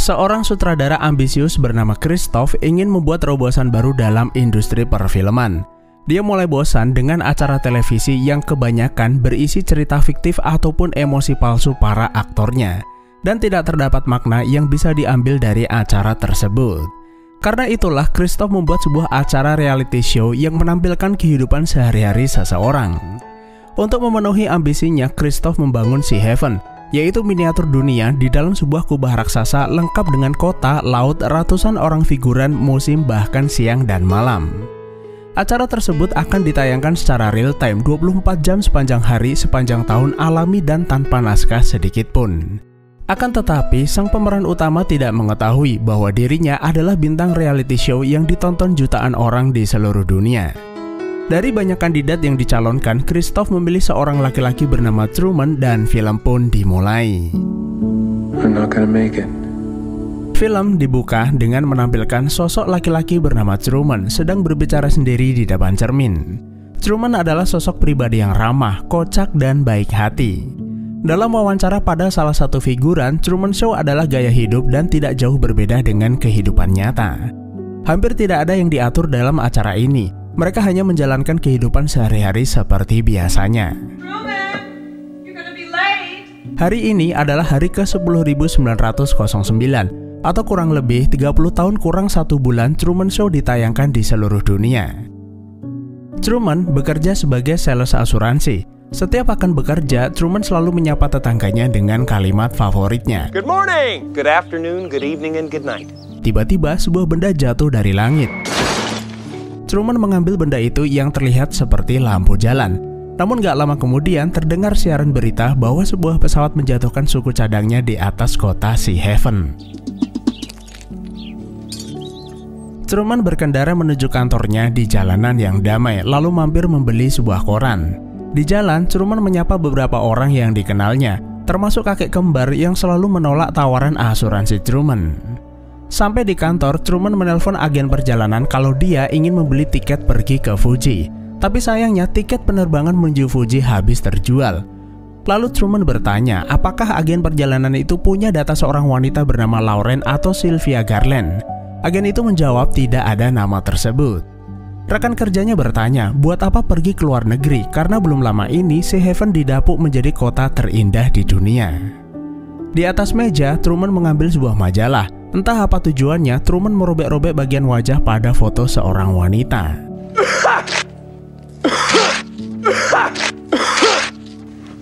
Seorang sutradara ambisius bernama Christoph ingin membuat terobosan baru dalam industri perfilman. Dia mulai bosan dengan acara televisi yang kebanyakan berisi cerita fiktif ataupun emosi palsu para aktornya, dan tidak terdapat makna yang bisa diambil dari acara tersebut. Karena itulah Christoph membuat sebuah acara reality show yang menampilkan kehidupan sehari-hari seseorang. Untuk memenuhi ambisinya, Christoph membangun Sea Haven, yaitu miniatur dunia di dalam sebuah kubah raksasa lengkap dengan kota, laut, ratusan orang figuran, musim, bahkan siang dan malam. Acara tersebut akan ditayangkan secara real time 24 jam sepanjang hari, sepanjang tahun, alami dan tanpa naskah sedikit pun. Akan tetapi, sang pemeran utama tidak mengetahui bahwa dirinya adalah bintang reality show yang ditonton jutaan orang di seluruh dunia. Dari banyak kandidat yang dicalonkan, Christoph memilih seorang laki-laki bernama Truman dan film pun dimulai. I'm not gonna make it. Film dibuka dengan menampilkan sosok laki-laki bernama Truman sedang berbicara sendiri di depan cermin. Truman adalah sosok pribadi yang ramah, kocak, dan baik hati. Dalam wawancara pada salah satu figuran, Truman Show adalah gaya hidup dan tidak jauh berbeda dengan kehidupan nyata. Hampir tidak ada yang diatur dalam acara ini. Mereka hanya menjalankan kehidupan sehari-hari seperti biasanya. Hari ini adalah hari ke-10.909 atau kurang lebih 30 tahun kurang 1 bulan Truman Show ditayangkan di seluruh dunia. Truman bekerja sebagai sales asuransi. Setiap akan bekerja, Truman selalu menyapa tetangganya dengan kalimat favoritnya. Good morning, good afternoon, good evening, and good night. Tiba-tiba sebuah benda jatuh dari langit. Truman mengambil benda itu yang terlihat seperti lampu jalan. Namun gak lama kemudian terdengar siaran berita bahwa sebuah pesawat menjatuhkan suku cadangnya di atas kota Sea Haven. Truman berkendara menuju kantornya di jalanan yang damai, lalu mampir membeli sebuah koran. Di jalan, Truman menyapa beberapa orang yang dikenalnya, termasuk kakek kembar yang selalu menolak tawaran asuransi Truman. Sampai di kantor, Truman menelpon agen perjalanan kalau dia ingin membeli tiket pergi ke Fuji. Tapi sayangnya tiket penerbangan menuju Fuji habis terjual. Lalu Truman bertanya, apakah agen perjalanan itu punya data seorang wanita bernama Lauren atau Sylvia Garland. Agen itu menjawab tidak ada nama tersebut. Rekan kerjanya bertanya, buat apa pergi ke luar negeri? Karena belum lama ini Sea Haven didapuk menjadi kota terindah di dunia. Di atas meja, Truman mengambil sebuah majalah. Entah apa tujuannya, Truman merobek-robek bagian wajah pada foto seorang wanita.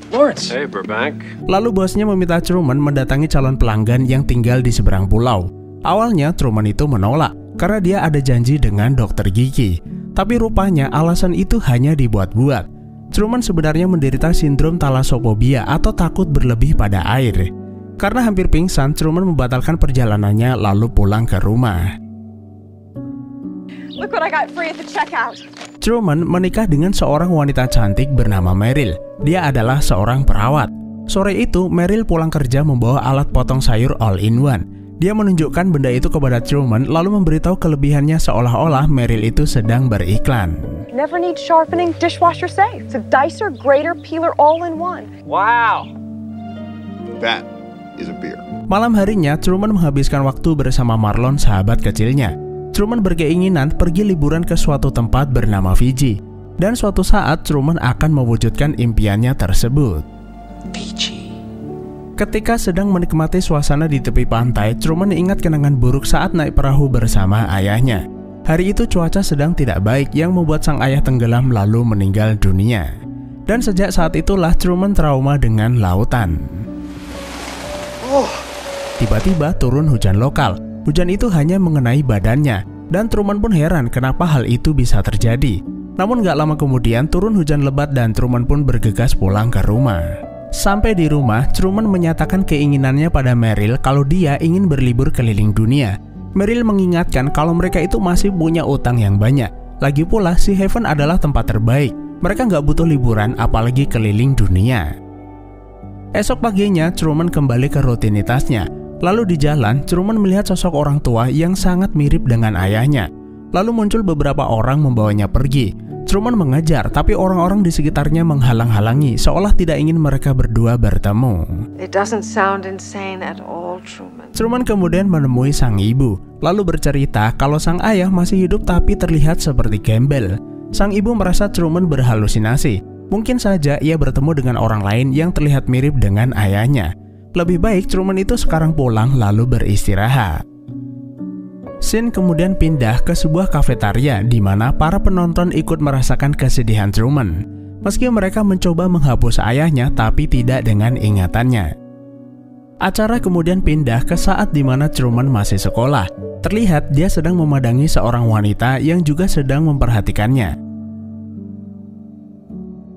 Lawrence. Hey, Burbank. Lalu bosnya meminta Truman mendatangi calon pelanggan yang tinggal di seberang pulau. Awalnya Truman itu menolak karena dia ada janji dengan dokter gigi. Tapi rupanya alasan itu hanya dibuat-buat. Truman sebenarnya menderita sindrom talasophobia atau takut berlebih pada air. Karena hampir pingsan, Truman membatalkan perjalanannya lalu pulang ke rumah. Look what I got free at the checkout. Truman menikah dengan seorang wanita cantik bernama Meryl. Dia adalah seorang perawat. Sore itu, Meryl pulang kerja membawa alat potong sayur all-in-one. Dia menunjukkan benda itu kepada Truman lalu memberitahu kelebihannya seolah-olah Meryl itu sedang beriklan. Never need sharpening, dishwasher safe. It's a dicer, grater, peeler all-in-one. Wow. That is a beer. Malam harinya, Truman menghabiskan waktu bersama Marlon, sahabat kecilnya. Truman berkeinginan pergi liburan ke suatu tempat bernama Fiji. Dan suatu saat, Truman akan mewujudkan impiannya tersebut. Fiji. Ketika sedang menikmati suasana di tepi pantai, Truman ingat kenangan buruk saat naik perahu bersama ayahnya. Hari itu cuaca sedang tidak baik yang membuat sang ayah tenggelam lalu meninggal dunia. Dan sejak saat itulah Truman trauma dengan lautan. Tiba-tiba turun hujan lokal. Hujan itu hanya mengenai badannya, dan Truman pun heran kenapa hal itu bisa terjadi. Namun gak lama kemudian turun hujan lebat dan Truman pun bergegas pulang ke rumah. Sampai di rumah, Truman menyatakan keinginannya pada Meryl kalau dia ingin berlibur keliling dunia. Meryl mengingatkan kalau mereka itu masih punya utang yang banyak. Lagi pula, Sea Haven adalah tempat terbaik. Mereka gak butuh liburan apalagi keliling dunia. Esok paginya, Truman kembali ke rutinitasnya. Lalu di jalan, Truman melihat sosok orang tua yang sangat mirip dengan ayahnya. Lalu muncul beberapa orang membawanya pergi. Truman mengejar, tapi orang-orang di sekitarnya menghalang-halangi, seolah tidak ingin mereka berdua bertemu. It doesn't sound insane at all, Truman. Truman kemudian menemui sang ibu, lalu bercerita kalau sang ayah masih hidup tapi terlihat seperti gembel. Sang ibu merasa Truman berhalusinasi. Mungkin saja ia bertemu dengan orang lain yang terlihat mirip dengan ayahnya. Lebih baik Truman itu sekarang pulang lalu beristirahat. Scene kemudian pindah ke sebuah kafetaria di mana para penonton ikut merasakan kesedihan Truman. Meski mereka mencoba menghapus ayahnya tapi tidak dengan ingatannya. Acara kemudian pindah ke saat di mana Truman masih sekolah. Terlihat dia sedang memandangi seorang wanita yang juga sedang memperhatikannya.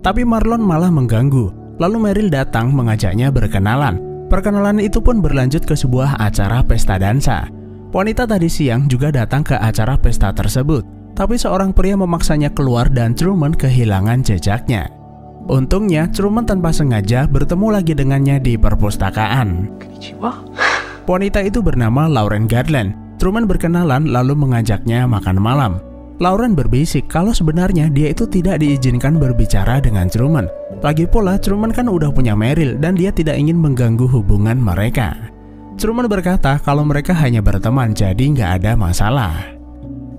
Tapi Marlon malah mengganggu. Lalu Meryl datang mengajaknya berkenalan. Perkenalan itu pun berlanjut ke sebuah acara pesta dansa. Wanita tadi siang juga datang ke acara pesta tersebut, tapi seorang pria memaksanya keluar dan Truman kehilangan jejaknya. Untungnya, Truman tanpa sengaja bertemu lagi dengannya di perpustakaan. Wanita itu bernama Lauren Garland. Truman berkenalan lalu mengajaknya makan malam. Lauren berbisik kalau sebenarnya dia itu tidak diizinkan berbicara dengan Truman. Lagi pula, Truman kan udah punya Meryl dan dia tidak ingin mengganggu hubungan mereka. Truman berkata kalau mereka hanya berteman, jadi nggak ada masalah.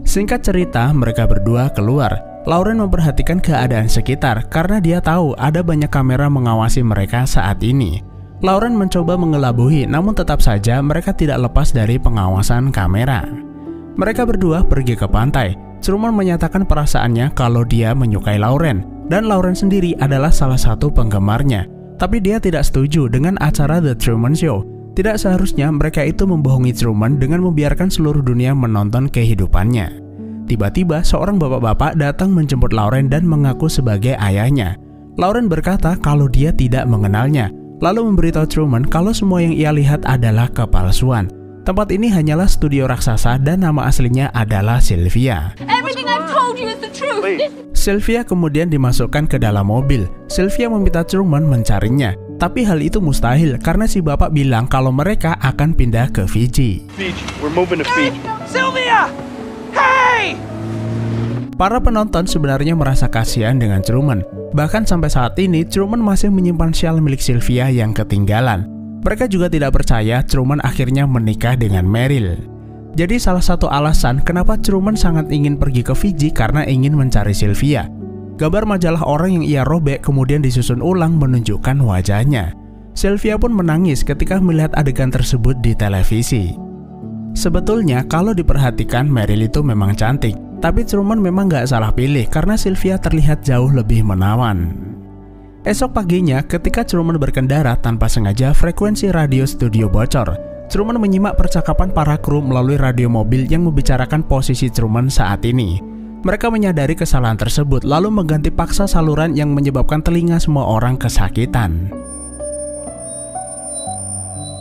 Singkat cerita, mereka berdua keluar. Lauren memperhatikan keadaan sekitar karena dia tahu ada banyak kamera mengawasi mereka saat ini. Lauren mencoba mengelabui, namun tetap saja mereka tidak lepas dari pengawasan kamera. Mereka berdua pergi ke pantai. Truman menyatakan perasaannya kalau dia menyukai Lauren, dan Lauren sendiri adalah salah satu penggemarnya. Tapi dia tidak setuju dengan acara The Truman Show. Tidak seharusnya mereka itu membohongi Truman dengan membiarkan seluruh dunia menonton kehidupannya. Tiba-tiba seorang bapak-bapak datang menjemput Lauren dan mengaku sebagai ayahnya. Lauren berkata kalau dia tidak mengenalnya, lalu memberitahu Truman kalau semua yang ia lihat adalah kepalsuan. Tempat ini hanyalah studio raksasa dan nama aslinya adalah Sylvia. Everything I've told you is the truth. Sylvia kemudian dimasukkan ke dalam mobil. Sylvia meminta Truman mencarinya. Tapi hal itu mustahil karena si bapak bilang kalau mereka akan pindah ke Fiji. We're moving to Fiji. Sylvia! Hey! Para penonton sebenarnya merasa kasihan dengan Truman. Bahkan sampai saat ini Truman masih menyimpan syal milik Sylvia yang ketinggalan. Mereka juga tidak percaya Truman akhirnya menikah dengan Meryl. Jadi salah satu alasan kenapa Truman sangat ingin pergi ke Fiji karena ingin mencari Sylvia. Gambar majalah orang yang ia robek kemudian disusun ulang menunjukkan wajahnya. Sylvia pun menangis ketika melihat adegan tersebut di televisi. Sebetulnya kalau diperhatikan Meryl itu memang cantik, tapi Truman memang gak salah pilih karena Sylvia terlihat jauh lebih menawan. Esok paginya ketika Truman berkendara tanpa sengaja frekuensi radio studio bocor. Truman menyimak percakapan para kru melalui radio mobil yang membicarakan posisi Truman saat ini. Mereka menyadari kesalahan tersebut lalu mengganti paksa saluran yang menyebabkan telinga semua orang kesakitan.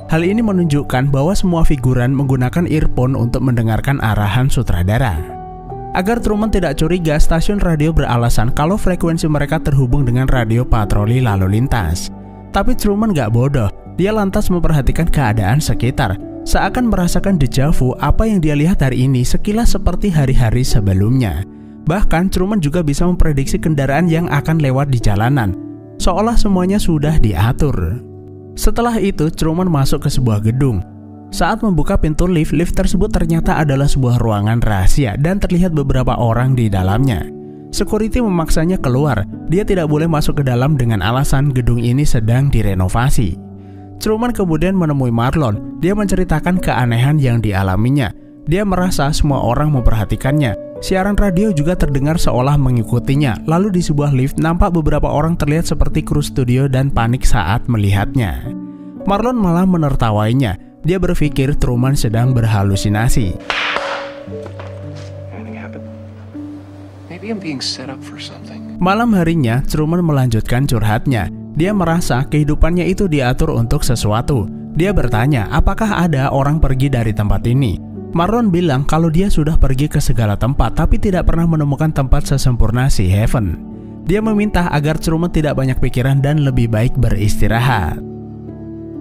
Hal ini menunjukkan bahwa semua figuran menggunakan earphone untuk mendengarkan arahan sutradara. Agar Truman tidak curiga, stasiun radio beralasan kalau frekuensi mereka terhubung dengan radio patroli lalu lintas. Tapi Truman gak bodoh, dia lantas memperhatikan keadaan sekitar. Seakan merasakan deja vu apa yang dia lihat hari ini sekilas seperti hari-hari sebelumnya. Bahkan Truman juga bisa memprediksi kendaraan yang akan lewat di jalanan, seolah semuanya sudah diatur. Setelah itu Truman masuk ke sebuah gedung. Saat membuka pintu lift tersebut ternyata adalah sebuah ruangan rahasia dan terlihat beberapa orang di dalamnya. Security memaksanya keluar, dia tidak boleh masuk ke dalam dengan alasan gedung ini sedang direnovasi. Truman kemudian menemui Marlon. Dia menceritakan keanehan yang dialaminya. Dia merasa semua orang memperhatikannya. Siaran radio juga terdengar seolah mengikutinya. Lalu di sebuah lift nampak beberapa orang terlihat seperti kru studio dan panik saat melihatnya. Marlon malah menertawainya. Dia berpikir Truman sedang berhalusinasi. Malam harinya, Truman melanjutkan curhatnya. Dia merasa kehidupannya itu diatur untuk sesuatu. Dia bertanya, apakah ada orang pergi dari tempat ini? Marlon bilang kalau dia sudah pergi ke segala tempat, tapi tidak pernah menemukan tempat sesempurna si Heaven. Dia meminta agar Truman tidak banyak pikiran dan lebih baik beristirahat.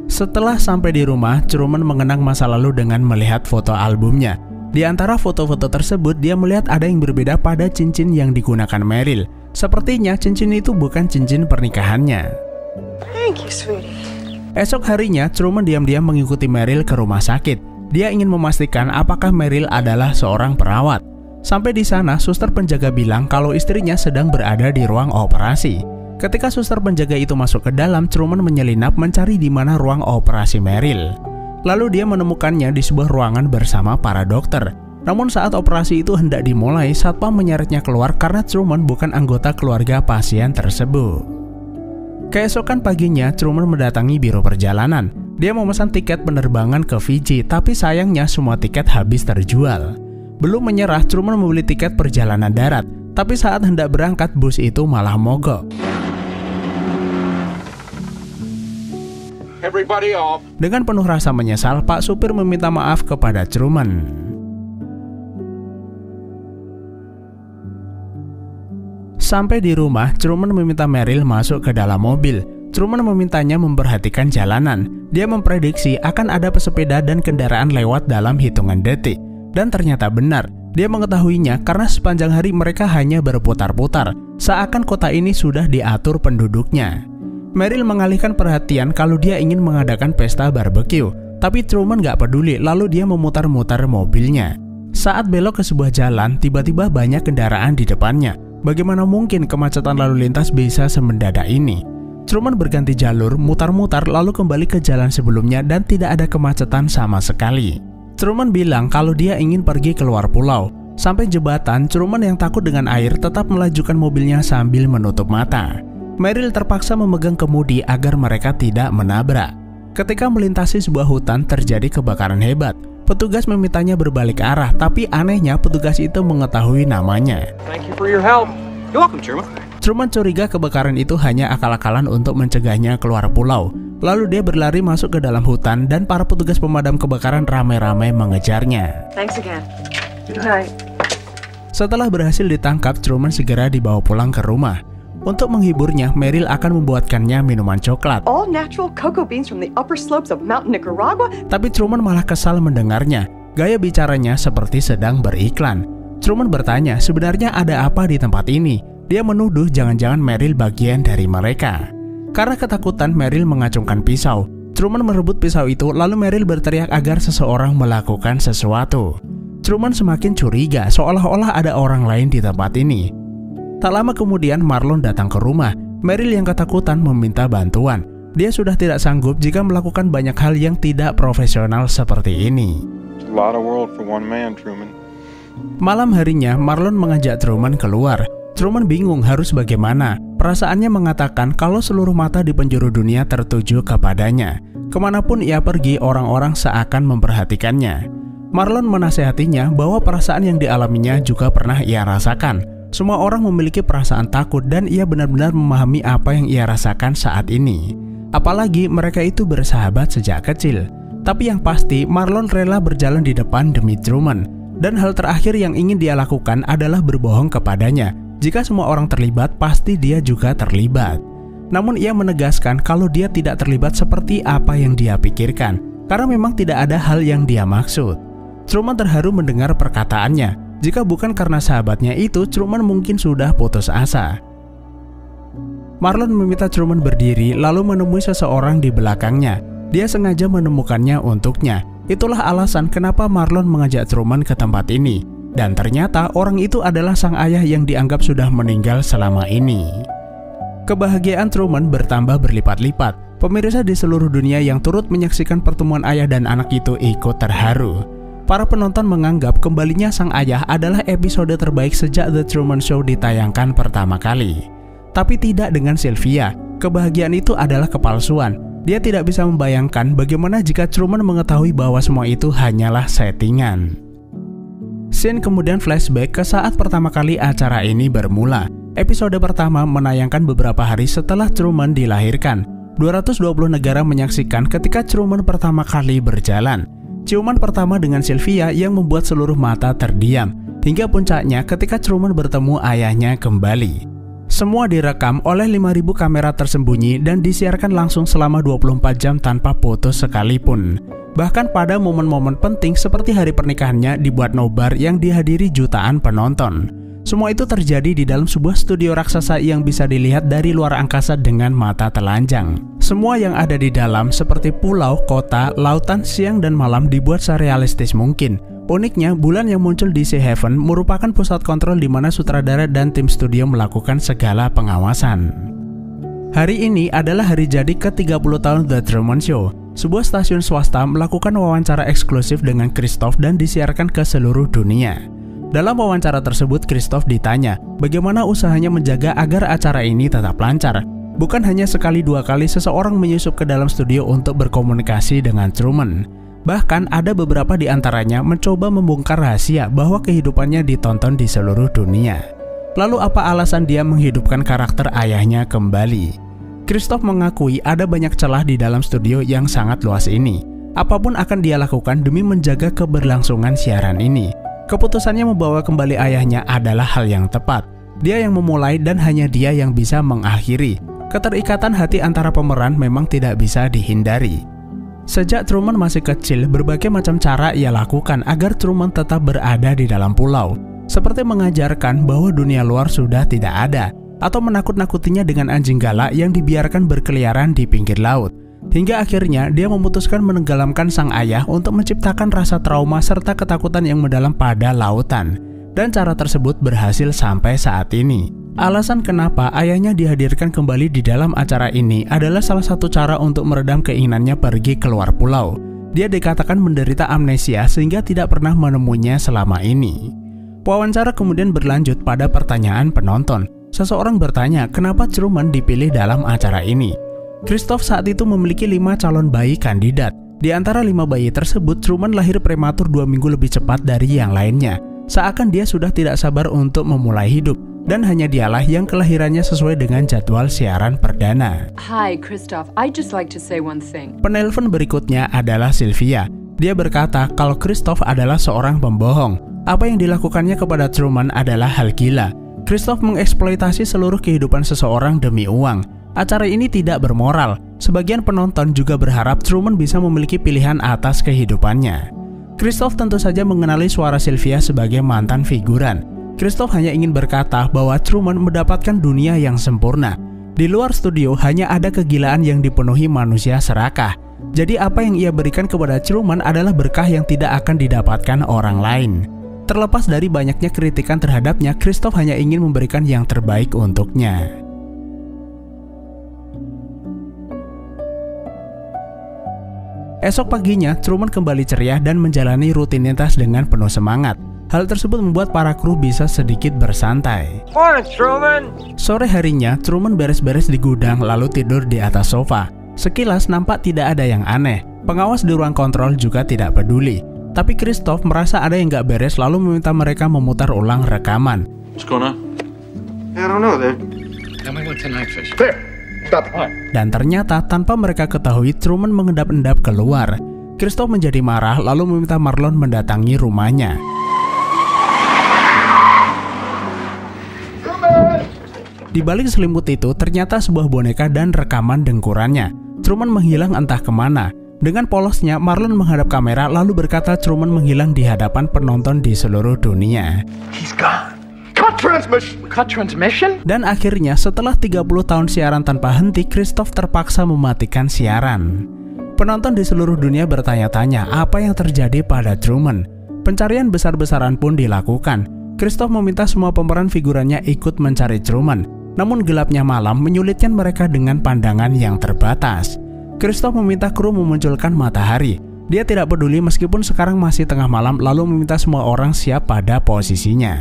Setelah sampai di rumah, Truman mengenang masa lalu dengan melihat foto albumnya. Di antara foto-foto tersebut, dia melihat ada yang berbeda pada cincin yang digunakan Meryl. Sepertinya cincin itu bukan cincin pernikahannya. Thank you, sweetie. Esok harinya, Truman diam-diam mengikuti Meryl ke rumah sakit. Dia ingin memastikan apakah Meryl adalah seorang perawat. Sampai di sana, suster penjaga bilang kalau istrinya sedang berada di ruang operasi. Ketika suster penjaga itu masuk ke dalam, Truman menyelinap mencari di mana ruang operasi Meryl. Lalu dia menemukannya di sebuah ruangan bersama para dokter. Namun saat operasi itu hendak dimulai, satpam menyeretnya keluar karena Truman bukan anggota keluarga pasien tersebut. Keesokan paginya, Truman mendatangi biro perjalanan. Dia memesan tiket penerbangan ke Fiji, tapi sayangnya semua tiket habis terjual. Belum menyerah, Truman membeli tiket perjalanan darat, tapi saat hendak berangkat, bus itu malah mogok. Everybody off. Dengan penuh rasa menyesal, Pak supir meminta maaf kepada Truman. Sampai di rumah, Truman meminta Meryl masuk ke dalam mobil. Truman memintanya memperhatikan jalanan. Dia memprediksi akan ada pesepeda dan kendaraan lewat dalam hitungan detik. Dan ternyata benar, dia mengetahuinya karena sepanjang hari mereka hanya berputar-putar, seakan kota ini sudah diatur penduduknya. Meryl mengalihkan perhatian kalau dia ingin mengadakan pesta barbecue, tapi Truman gak peduli, lalu dia memutar-mutar mobilnya. Saat belok ke sebuah jalan, tiba-tiba banyak kendaraan di depannya. Bagaimana mungkin kemacetan lalu lintas bisa semendadak ini? Truman berganti jalur, mutar-mutar, lalu kembali ke jalan sebelumnya dan tidak ada kemacetan sama sekali. Truman bilang kalau dia ingin pergi keluar pulau. Sampai jembatan, Truman yang takut dengan air tetap melajukan mobilnya sambil menutup mata. Meryl terpaksa memegang kemudi agar mereka tidak menabrak. Ketika melintasi sebuah hutan, terjadi kebakaran hebat. Petugas memintanya berbalik arah, tapi anehnya petugas itu mengetahui namanya. Thank you for your help. You're welcome, Truman. Truman curiga kebakaran itu hanya akal-akalan untuk mencegahnya keluar pulau. Lalu dia berlari masuk ke dalam hutan dan para petugas pemadam kebakaran ramai-ramai mengejarnya. Thanks again. Good night. Setelah berhasil ditangkap, Truman segera dibawa pulang ke rumah. Untuk menghiburnya, Meryl akan membuatkannya minuman coklat. All natural cocoa beans from the upper slopes of Mount Nicaragua. Tapi Truman malah kesal mendengarnya. Gaya bicaranya seperti sedang beriklan. Truman bertanya sebenarnya ada apa di tempat ini. Dia menuduh jangan-jangan Meryl bagian dari mereka. Karena ketakutan, Meryl mengacungkan pisau. Truman merebut pisau itu, lalu Meryl berteriak agar seseorang melakukan sesuatu. Truman semakin curiga, seolah-olah ada orang lain di tempat ini. Tak lama kemudian, Marlon datang ke rumah. Meryl yang ketakutan meminta bantuan. Dia sudah tidak sanggup jika melakukan banyak hal yang tidak profesional seperti ini. A lot of world for one man, Truman. Malam harinya, Marlon mengajak Truman keluar. Truman bingung harus bagaimana. Perasaannya mengatakan kalau seluruh mata di penjuru dunia tertuju kepadanya. Kemanapun ia pergi, orang-orang seakan memperhatikannya. Marlon menasehatinya bahwa perasaan yang dialaminya juga pernah ia rasakan. Semua orang memiliki perasaan takut dan ia benar-benar memahami apa yang ia rasakan saat ini. Apalagi mereka itu bersahabat sejak kecil. Tapi yang pasti, Marlon rela berjalan di depan demi Truman. Dan hal terakhir yang ingin dia lakukan adalah berbohong kepadanya. Jika semua orang terlibat, pasti dia juga terlibat. Namun ia menegaskan kalau dia tidak terlibat seperti apa yang dia pikirkan, karena memang tidak ada hal yang dia maksud. Truman terharu mendengar perkataannya. Jika bukan karena sahabatnya itu, Truman mungkin sudah putus asa. Marlon meminta Truman berdiri lalu menemui seseorang di belakangnya. Dia sengaja menemukannya untuknya. Itulah alasan kenapa Marlon mengajak Truman ke tempat ini. Dan ternyata orang itu adalah sang ayah yang dianggap sudah meninggal selama ini. Kebahagiaan Truman bertambah berlipat-lipat. Pemirsa di seluruh dunia yang turut menyaksikan pertemuan ayah dan anak itu ikut terharu. Para penonton menganggap kembalinya sang ayah adalah episode terbaik sejak The Truman Show ditayangkan pertama kali. Tapi tidak dengan Sylvia. Kebahagiaan itu adalah kepalsuan. Dia tidak bisa membayangkan bagaimana jika Truman mengetahui bahwa semua itu hanyalah settingan. Scene kemudian flashback ke saat pertama kali acara ini bermula. Episode pertama menayangkan beberapa hari setelah Truman dilahirkan. 220 negara menyaksikan ketika Truman pertama kali berjalan. Ciuman pertama dengan Sylvia yang membuat seluruh mata terdiam. Hingga puncaknya ketika Truman bertemu ayahnya kembali. Semua direkam oleh 5.000 kamera tersembunyi dan disiarkan langsung selama 24 jam tanpa putus sekalipun. Bahkan pada momen-momen penting seperti hari pernikahannya dibuat nobar yang dihadiri jutaan penonton. Semua itu terjadi di dalam sebuah studio raksasa yang bisa dilihat dari luar angkasa dengan mata telanjang. Semua yang ada di dalam seperti pulau, kota, lautan, siang dan malam dibuat serealistis mungkin. Uniknya, bulan yang muncul di Sea Haven merupakan pusat kontrol di mana sutradara dan tim studio melakukan segala pengawasan. Hari ini adalah hari jadi ke-30 tahun The Truman Show. Sebuah stasiun swasta melakukan wawancara eksklusif dengan Christoph dan disiarkan ke seluruh dunia. Dalam wawancara tersebut, Christoph ditanya bagaimana usahanya menjaga agar acara ini tetap lancar. Bukan hanya sekali dua kali seseorang menyusup ke dalam studio untuk berkomunikasi dengan Truman. Bahkan ada beberapa di antaranya mencoba membongkar rahasia bahwa kehidupannya ditonton di seluruh dunia. Lalu apa alasan dia menghidupkan karakter ayahnya kembali? Christoph mengakui ada banyak celah di dalam studio yang sangat luas ini. Apapun akan dia lakukan demi menjaga keberlangsungan siaran ini. Keputusannya membawa kembali ayahnya adalah hal yang tepat. Dia yang memulai dan hanya dia yang bisa mengakhiri. Keterikatan hati antara pemeran memang tidak bisa dihindari. Sejak Truman masih kecil, berbagai macam cara ia lakukan agar Truman tetap berada di dalam pulau. Seperti mengajarkan bahwa dunia luar sudah tidak ada, atau menakut-nakutinya dengan anjing galak yang dibiarkan berkeliaran di pinggir laut. Hingga akhirnya dia memutuskan menenggelamkan sang ayah untuk menciptakan rasa trauma serta ketakutan yang mendalam pada lautan. Dan cara tersebut berhasil sampai saat ini. Alasan kenapa ayahnya dihadirkan kembali di dalam acara ini adalah salah satu cara untuk meredam keinginannya pergi keluar pulau. Dia dikatakan menderita amnesia sehingga tidak pernah menemuinya selama ini. Wawancara kemudian berlanjut pada pertanyaan penonton. Seseorang bertanya kenapa Truman dipilih dalam acara ini. Christoph saat itu memiliki 5 calon bayi kandidat. Di antara 5 bayi tersebut, Truman lahir prematur 2 minggu lebih cepat dari yang lainnya. Seakan dia sudah tidak sabar untuk memulai hidup. Dan hanya dialah yang kelahirannya sesuai dengan jadwal siaran perdana. Hi, Christoph. I'd just like to say one thing. Penelpon berikutnya adalah Sylvia. Dia berkata kalau Christoph adalah seorang pembohong. Apa yang dilakukannya kepada Truman adalah hal gila. Christoph mengeksploitasi seluruh kehidupan seseorang demi uang. Acara ini tidak bermoral. Sebagian penonton juga berharap Truman bisa memiliki pilihan atas kehidupannya. Christoph tentu saja mengenali suara Sylvia sebagai mantan figuran. Christoph hanya ingin berkata bahwa Truman mendapatkan dunia yang sempurna. Di luar studio hanya ada kegilaan yang dipenuhi manusia serakah. Jadi apa yang ia berikan kepada Truman adalah berkah yang tidak akan didapatkan orang lain. Terlepas dari banyaknya kritikan terhadapnya, Christoph hanya ingin memberikan yang terbaik untuknya. Esok paginya, Truman kembali ceria dan menjalani rutinitas dengan penuh semangat. Hal tersebut membuat para kru bisa sedikit bersantai. Morning, Truman. Sore harinya, Truman beres-beres di gudang lalu tidur di atas sofa. Sekilas nampak tidak ada yang aneh. Pengawas di ruang kontrol juga tidak peduli. Tapi Christoph merasa ada yang gak beres lalu meminta mereka memutar ulang rekaman. What's going on? I don't know. Tell me what tonight fish. There. Stop. Dan ternyata tanpa mereka ketahui, Truman mengendap-endap keluar. Christoph menjadi marah lalu meminta Marlon mendatangi rumahnya. Di balik selimut itu ternyata sebuah boneka dan rekaman dengkurannya. Truman menghilang entah kemana. Dengan polosnya, Marlon menghadap kamera lalu berkata Truman menghilang di hadapan penonton di seluruh dunia. He's gone. Cut transmission. Cut transmission? Dan akhirnya setelah 30 tahun siaran tanpa henti, Christoph terpaksa mematikan siaran. Penonton di seluruh dunia bertanya-tanya apa yang terjadi pada Truman. Pencarian besar-besaran pun dilakukan. Christoph meminta semua pemeran figurannya ikut mencari Truman. Namun gelapnya malam menyulitkan mereka dengan pandangan yang terbatas. Christoph meminta kru memunculkan matahari. Dia tidak peduli meskipun sekarang masih tengah malam lalu meminta semua orang siap pada posisinya.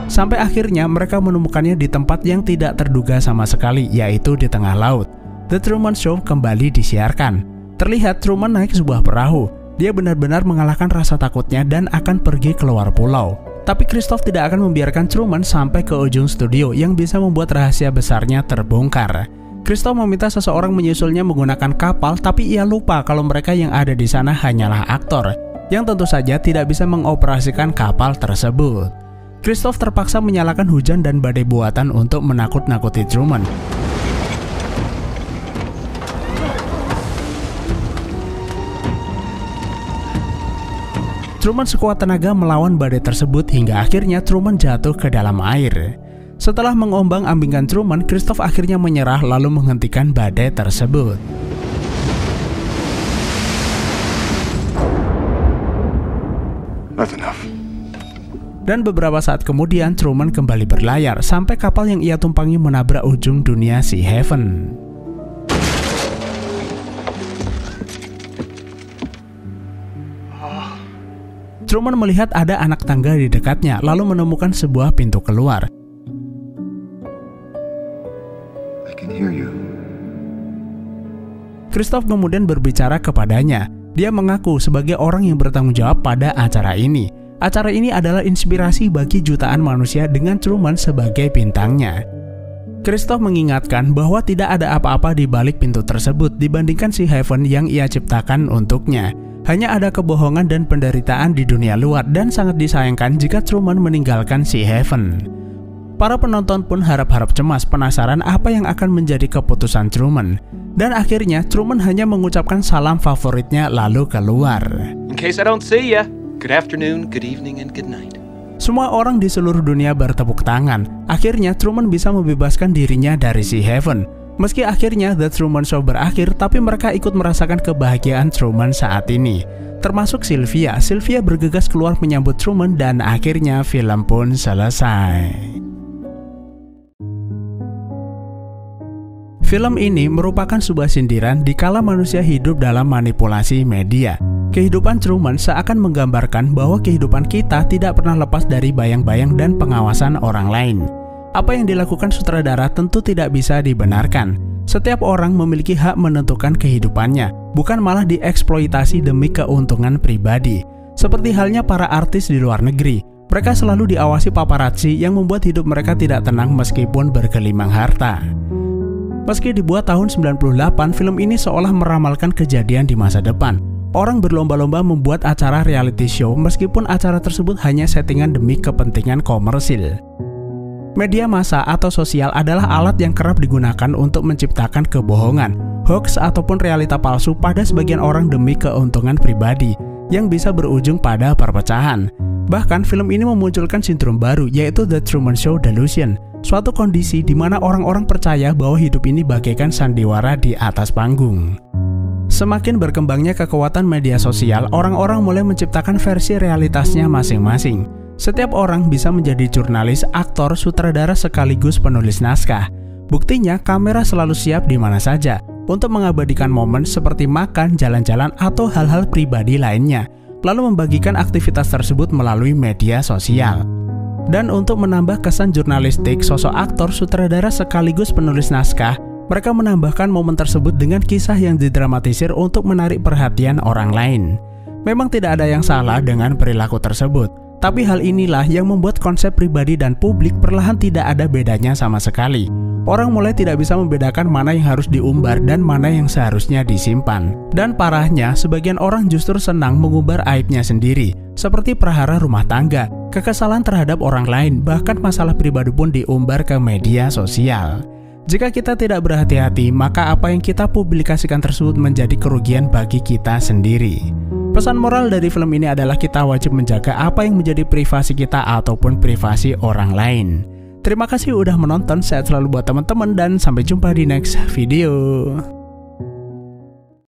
Sampai akhirnya mereka menemukannya di tempat yang tidak terduga sama sekali, yaitu di tengah laut. The Truman Show kembali disiarkan. Terlihat Truman naik sebuah perahu. Dia benar-benar mengalahkan rasa takutnya dan akan pergi keluar pulau. Tapi Christoph tidak akan membiarkan Truman sampai ke ujung studio yang bisa membuat rahasia besarnya terbongkar. Christoph meminta seseorang menyusulnya menggunakan kapal, tapi ia lupa kalau mereka yang ada di sana hanyalah aktor, yang tentu saja tidak bisa mengoperasikan kapal tersebut. Christoph terpaksa menyalakan hujan dan badai buatan untuk menakut-nakuti Truman. Truman sekuat tenaga melawan badai tersebut hingga akhirnya Truman jatuh ke dalam air. Setelah mengombang-ambingkan Truman, Christoph akhirnya menyerah lalu menghentikan badai tersebut. That's enough. Dan beberapa saat kemudian Truman kembali berlayar sampai kapal yang ia tumpangi menabrak ujung dunia Sea Haven. Truman melihat ada anak tangga di dekatnya, lalu menemukan sebuah pintu keluar. I can hear you. Christoph kemudian berbicara kepadanya. Dia mengaku sebagai orang yang bertanggung jawab pada acara ini. Acara ini adalah inspirasi bagi jutaan manusia dengan Truman sebagai bintangnya. Christoph mengingatkan bahwa tidak ada apa-apa di balik pintu tersebut dibandingkan Sea Haven yang ia ciptakan untuknya. Hanya ada kebohongan dan penderitaan di dunia luar dan sangat disayangkan jika Truman meninggalkan Sea Haven. Para penonton pun harap-harap cemas penasaran apa yang akan menjadi keputusan Truman. Dan akhirnya Truman hanya mengucapkan salam favoritnya lalu keluar. In case I don't see ya, good afternoon, good evening, and good night. Semua orang di seluruh dunia bertepuk tangan. Akhirnya Truman bisa membebaskan dirinya dari Sea Haven. Meski akhirnya The Truman Show berakhir, tapi mereka ikut merasakan kebahagiaan Truman saat ini. Termasuk Sylvia. Sylvia bergegas keluar menyambut Truman dan akhirnya film pun selesai. Film ini merupakan sebuah sindiran dikala manusia hidup dalam manipulasi media. Kehidupan Truman seakan menggambarkan bahwa kehidupan kita tidak pernah lepas dari bayang-bayang dan pengawasan orang lain. Apa yang dilakukan sutradara tentu tidak bisa dibenarkan. Setiap orang memiliki hak menentukan kehidupannya, bukan malah dieksploitasi demi keuntungan pribadi. Seperti halnya para artis di luar negeri, mereka selalu diawasi paparazzi yang membuat hidup mereka tidak tenang meskipun bergelimang harta. Meski dibuat tahun 98, film ini seolah meramalkan kejadian di masa depan. Orang berlomba-lomba membuat acara reality show meskipun acara tersebut hanya settingan demi kepentingan komersil. Media massa atau sosial adalah alat yang kerap digunakan untuk menciptakan kebohongan, hoax ataupun realita palsu pada sebagian orang demi keuntungan pribadi yang bisa berujung pada perpecahan. Bahkan film ini memunculkan sindrom baru yaitu The Truman Show Delusion, suatu kondisi di mana orang-orang percaya bahwa hidup ini bagaikan sandiwara di atas panggung. Semakin berkembangnya kekuatan media sosial, orang-orang mulai menciptakan versi realitasnya masing-masing. Setiap orang bisa menjadi jurnalis, aktor, sutradara sekaligus penulis naskah. Buktinya, kamera selalu siap di mana saja untuk mengabadikan momen seperti makan, jalan-jalan, atau hal-hal pribadi lainnya, lalu membagikan aktivitas tersebut melalui media sosial. Dan untuk menambah kesan jurnalistik, sosok aktor, sutradara sekaligus penulis naskah, mereka menambahkan momen tersebut dengan kisah yang didramatisir untuk menarik perhatian orang lain. Memang tidak ada yang salah dengan perilaku tersebut, tapi hal inilah yang membuat konsep pribadi dan publik perlahan tidak ada bedanya sama sekali. Orang mulai tidak bisa membedakan mana yang harus diumbar dan mana yang seharusnya disimpan. Dan parahnya, sebagian orang justru senang mengumbar aibnya sendiri, seperti prahara rumah tangga, kekesalan terhadap orang lain, bahkan masalah pribadi pun diumbar ke media sosial. Jika kita tidak berhati-hati, maka apa yang kita publikasikan tersebut menjadi kerugian bagi kita sendiri. Pesan moral dari film ini adalah kita wajib menjaga apa yang menjadi privasi kita ataupun privasi orang lain. Terima kasih udah menonton, sehat selalu buat teman-teman dan sampai jumpa di next video.